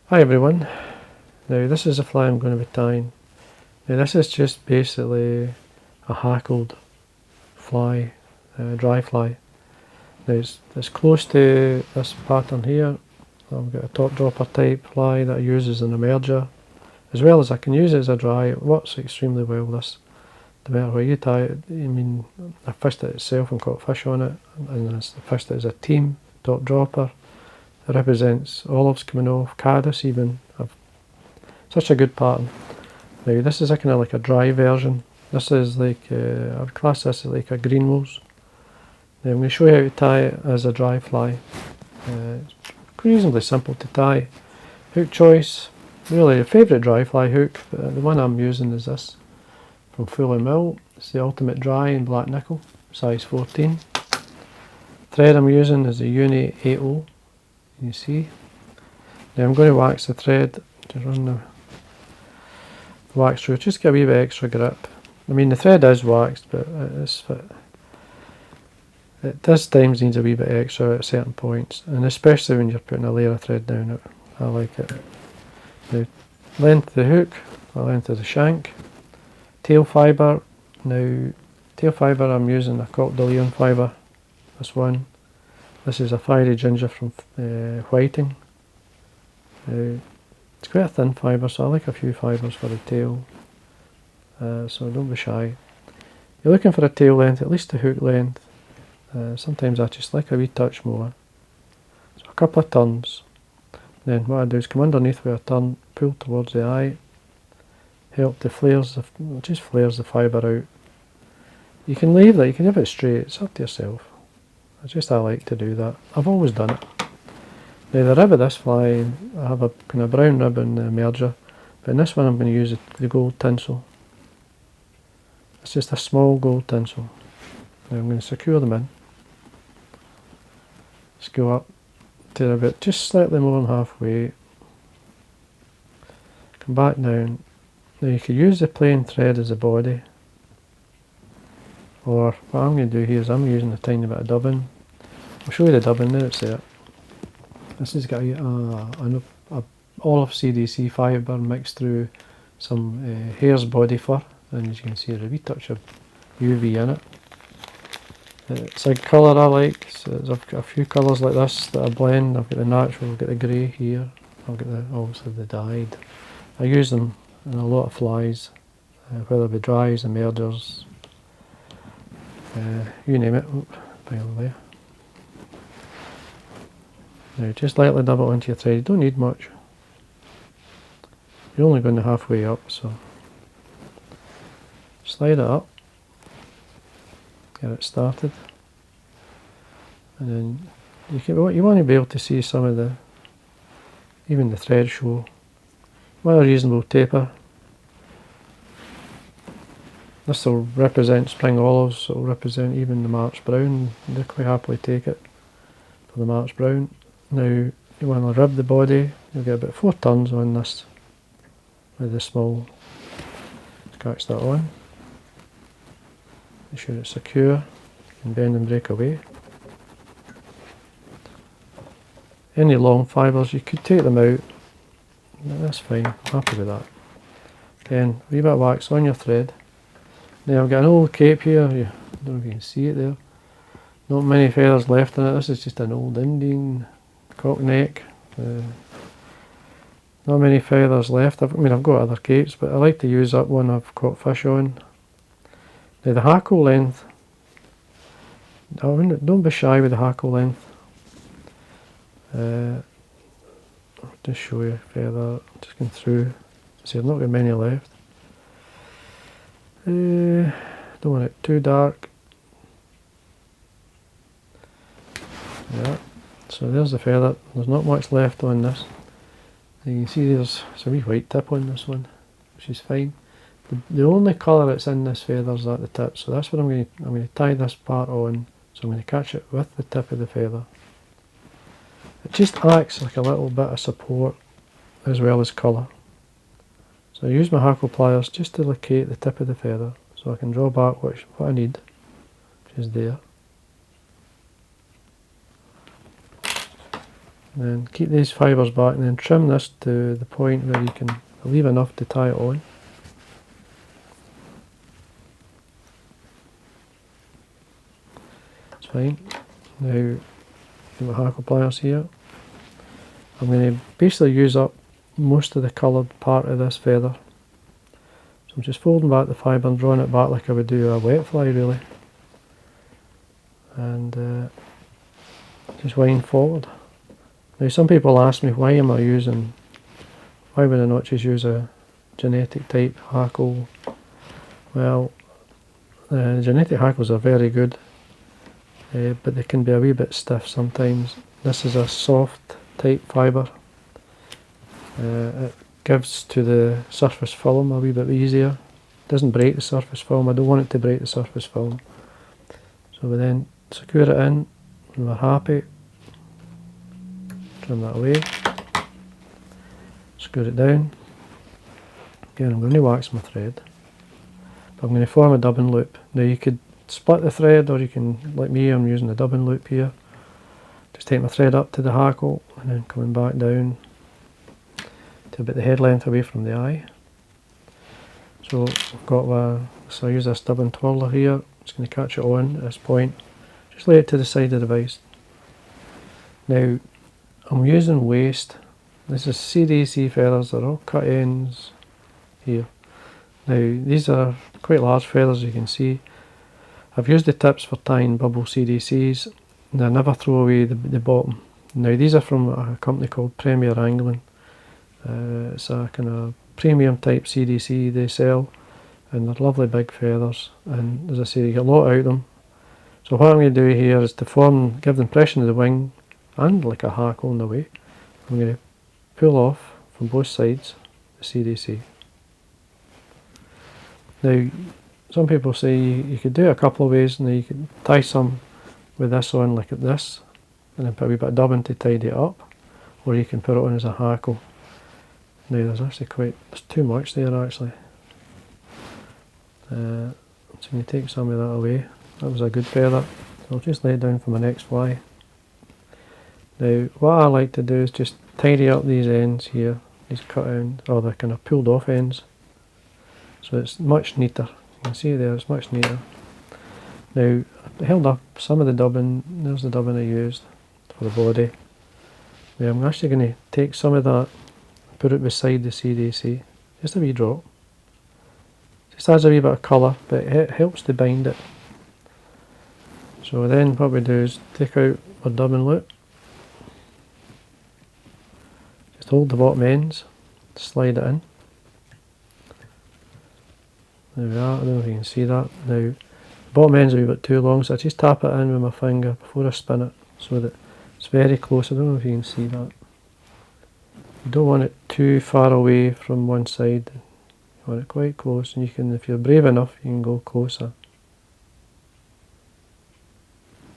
Hi everyone, now this is a fly I'm going to be tying. Now this is just basically a hackled fly, dry fly. Now it's close to this pattern here. I've got a top dropper type fly that I use as an emerger, as well as I can use it as a dry. It works extremely well, this. No matter where you tie it, I fished it itself and caught fish on it, and I fished it as a team, top dropper. It represents olives coming off, caddis even. Such a good pattern. Now this is a kind of like a dry version. This is like, I would class this as like a Greenwells. Now I'm going to show you how to tie it as a dry fly. It's reasonably simple to tie. Hook choice, really a favourite dry fly hook, but the one I'm using is this from Full & Mill. It's the Ultimate Dry in black nickel, size 14. Thread I'm using is the Uni 80, you see. Now I'm going to wax the thread to run the wax through, just get a wee bit extra grip. I mean the thread is waxed, but it does times needs a wee bit extra at certain points, and especially when you're putting a layer of thread down it. I like it. Now length of the hook, the length of the shank. Tail fibre, now tail fibre I'm using a Coq de Leon fibre, this one. This is a fiery ginger from Whiting. It's quite a thin fibre, so I like a few fibres for the tail, so don't be shy. You're looking for a tail length, at least a hook length. Sometimes I just like a wee touch more. So a couple of turns. Then what I do is come underneath with a turn, pull towards the eye, help the flares, just flares the fibre out. You can leave that, you can have it straight, it's up to yourself. I like to do that. I've always done it. Now the rib of this fly, I have a kind of brown rib in the merger, but in this one I'm going to use the gold tinsel. It's just a small gold tinsel. Now I'm going to secure them in. Let's go up to about just slightly more than halfway. Come back down. Now you could use the plain thread as a body, or what I'm going to do here is I'm using a tiny bit of dubbing. I'll show you the dubbing there, it's there. This has got a olive CDC fibre mixed through some Hare's body fur, and as you can see there's a wee touch of UV in it. It's a colour I like, so I've got a few colours like this that I blend. I've got the natural, I've got the grey here, I've got obviously the dyed. I use them in a lot of flies, whether it be dries, emergers, you name it. Oop, by the way. Now just lightly dab it onto your thread, you don't need much. You're only going halfway up, so slide it up, get it started, and then you want to be able to see some of even the thread show. You want a reasonable taper. This will represent spring olives, it will represent even the March brown. They'll quite happily take it for the March brown. Now you want to rib the body, you'll get about 4 turns on this with the small. Let's catch that on. Make sure it's secure, you can bend and break away. Any long fibres, you could take them out, that's fine, I'm happy with that. Again, a wee bit of wax on your thread. Now I've got an old cape here, I don't know if you can see it there. Not many feathers left in it, this is just an old Indian cock neck. Not many feathers left. I've got other capes, but I like to use that one I've caught fish on. Now the hackle length, don't be shy with the hackle length. I'll just show you a feather, just going through. See, I've not got many left. Don't want it too dark. Yeah. So there's the feather, there's not much left on this. You can see there's a wee white tip on this one, which is fine. The only colour that's in this feather is at the tip, so that's what I'm going to tie this part on, so I'm going to catch it with the tip of the feather. It just acts like a little bit of support as well as colour. So I use my hackle pliers just to locate the tip of the feather, so I can draw back what I need, which is there. And then keep these fibres back and then trim this to the point where you can leave enough to tie it on. It's fine. Now, get my hackle pliers here. I'm going to basically use up most of the coloured part of this feather. So I'm just folding back the fibre and drawing it back like I would do a wet fly really. And just wind forward. Now some people ask me why would I not just use a genetic type hackle? Well, genetic hackles are very good, but they can be a wee bit stiff sometimes. This is a soft type fibre. It gives to the surface film a wee bit easier. It doesn't break the surface film. I don't want it to break the surface film. So we then secure it in and we're happy. Trim that away. Screw it down. Again, I'm going to wax my thread. But I'm going to form a dubbing loop. Now you could split the thread, or you can, like me, I'm using the dubbing loop here. Just take my thread up to the hackle and then coming back down to about the head length away from the eye. So I've got so I use this dubbing twirler here. Just going to catch it on at this point. Just lay it to the side of the vise. Now I'm using waste. This is CDC feathers. They're all cut ends here. Now these are quite large feathers, you can see. I've used the tips for tying bubble CDCs, and I never throw away the bottom. Now these are from a company called Premier Angling. It's a kind of premium type CDC they sell, and they're lovely big feathers, and as I say, you get a lot out of them. So what I'm going to do here is to give the impression of the wing and like a hackle in the way. I'm going to pull off from both sides the CDC. Now some people say you could do it a couple of ways, and you could tie some with this on like this and then put a wee bit of dubbing to tidy it up, or you can put it on as a hackle. Now there's actually there's too much there actually. So I'm going to take some of that away. That was a good feather. So I'll just lay it down for my next fly. Now what I like to do is just tidy up these ends here, these cut ends, or the kind of pulled off ends. So it's much neater. You can see there, it's much neater. Now I held up some of the dubbing. There's the dubbing I used for the body. Now I'm actually going to take some of that, put it beside the CDC, just a wee drop. Just adds a wee bit of colour, but it helps to bind it. So then what we do is take out our dubbing loop, just hold the bottom ends, slide it in. There we are, I don't know if you can see that. Now the bottom end's a wee bit too long, so I just tap it in with my finger before I spin it, so that it's very close. I don't know if you can see that. You don't want it too far away from one side. You want it quite close, and you can, if you're brave enough, you can go closer.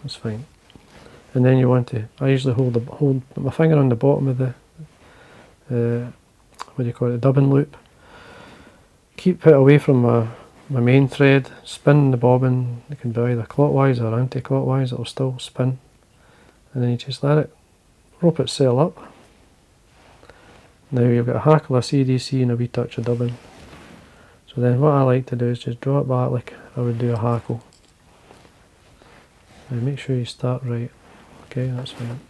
That's fine. And then you want to, I usually hold my finger on the bottom of the, the dubbing loop. Keep it away from my main thread, spin the bobbin. It can be either clockwise or anti-clockwise, it'll still spin. And then you just let it rope itself up. Now you've got a hackle, a CDC and a wee touch of dubbing. So then what I like to do is just draw it back like I would do a hackle. And make sure you start right. Okay, that's fine.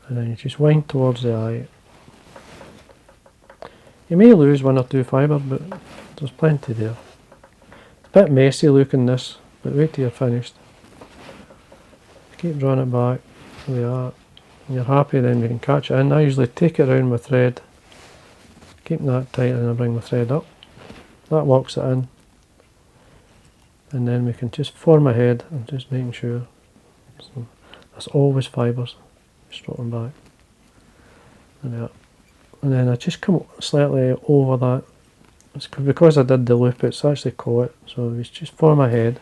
And then you just wind towards the eye. You may lose one or two fibres, but there's plenty there. It's a bit messy looking this, but wait till you're finished. Keep drawing it back. There we are. When you're happy, then we can catch it in. I usually take it around my thread, keep that tight, and I bring my thread up. That locks it in. And then we can just form a head and just making sure. So that's always fibres. Just drop them back. There. And then I just come slightly over that. It's because I did the loop, it's actually caught. So we just form a head.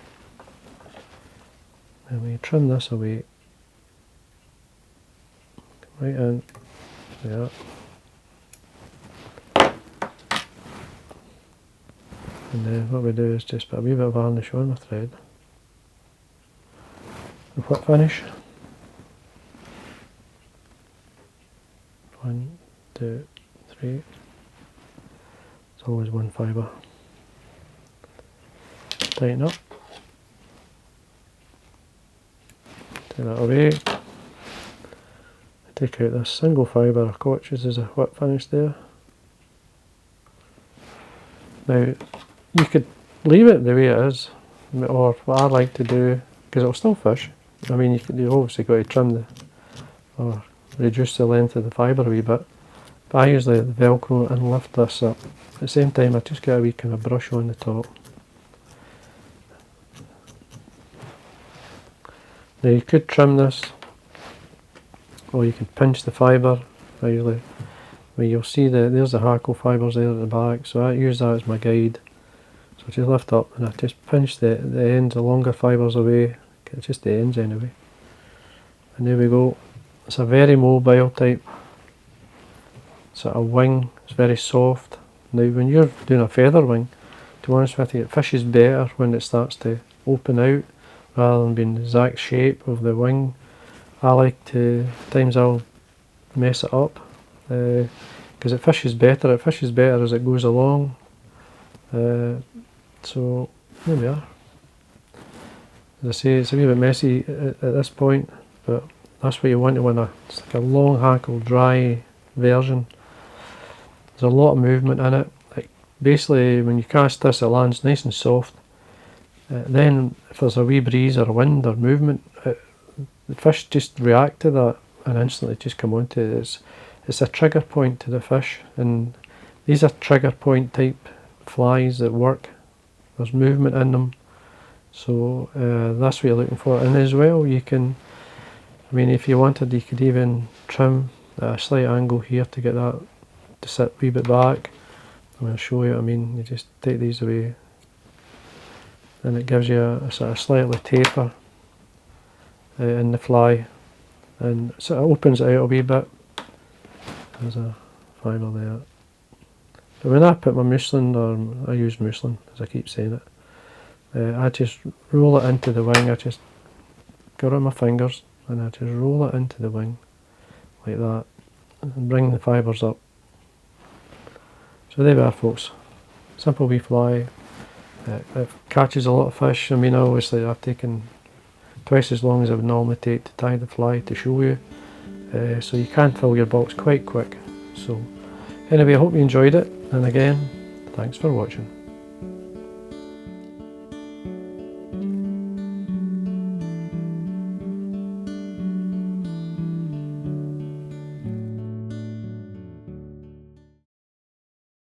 And we trim this away. Right in. There. And then what we do is just put a wee bit of varnish on the thread. And whip finish. 2, 3. It's always one fibre. Tighten up. Take that away. Take out this single fibre of got, which is a whip finish there. Now, you could leave it the way it is, or what I like to do, because it'll still fish. I mean, you've obviously got to trim or reduce the length of the fibre a wee bit. But I usually velcro and lift this up. At the same time, I just get a wee kind of brush on the top. Now you could trim this, or you can pinch the fibre. I usually, you'll see there's the Hackle fibres there at the back, so I use that as my guide. So I just lift up and I just pinch the ends, the longer fibres away, just the ends anyway. And there we go. It's a very mobile type sort of wing. It's very soft. Now when you're doing a feather wing, to be honest with you, it fishes better when it starts to open out rather than being the exact shape of the wing. I like to, times I'll mess it up because it fishes better. It fishes better as it goes along. So there we are. As I say, it's a wee bit messy at this point, but that's what you want to win it's like a long hackle, dry version. There's a lot of movement in it. Like basically, when you cast this, it lands nice and soft. Then, if there's a wee breeze or wind or movement, the fish just react to that and instantly just come onto it. It's a trigger point to the fish, and these are trigger point type flies that work. There's movement in them. So that's what you're looking for. And as well, you can, I mean, if you wanted, you could even trim at a slight angle here to get that to sit a wee bit back. I'm going to show you. I mean, you just take these away, and it gives you a sort of slightly taper in the fly, and sort of opens it out a wee bit. There's a fibre there. But when I put my muslin, or I use muslin, as I keep saying it, I just roll it into the wing. I just go around my fingers and I just roll it into the wing like that and bring the fibres up. So there we are, folks. Simple wee fly. It catches a lot of fish. I mean, obviously I've taken twice as long as I would normally take to tie the fly to show you. So you can fill your box quite quick. So anyway, I hope you enjoyed it, and again, thanks for watching.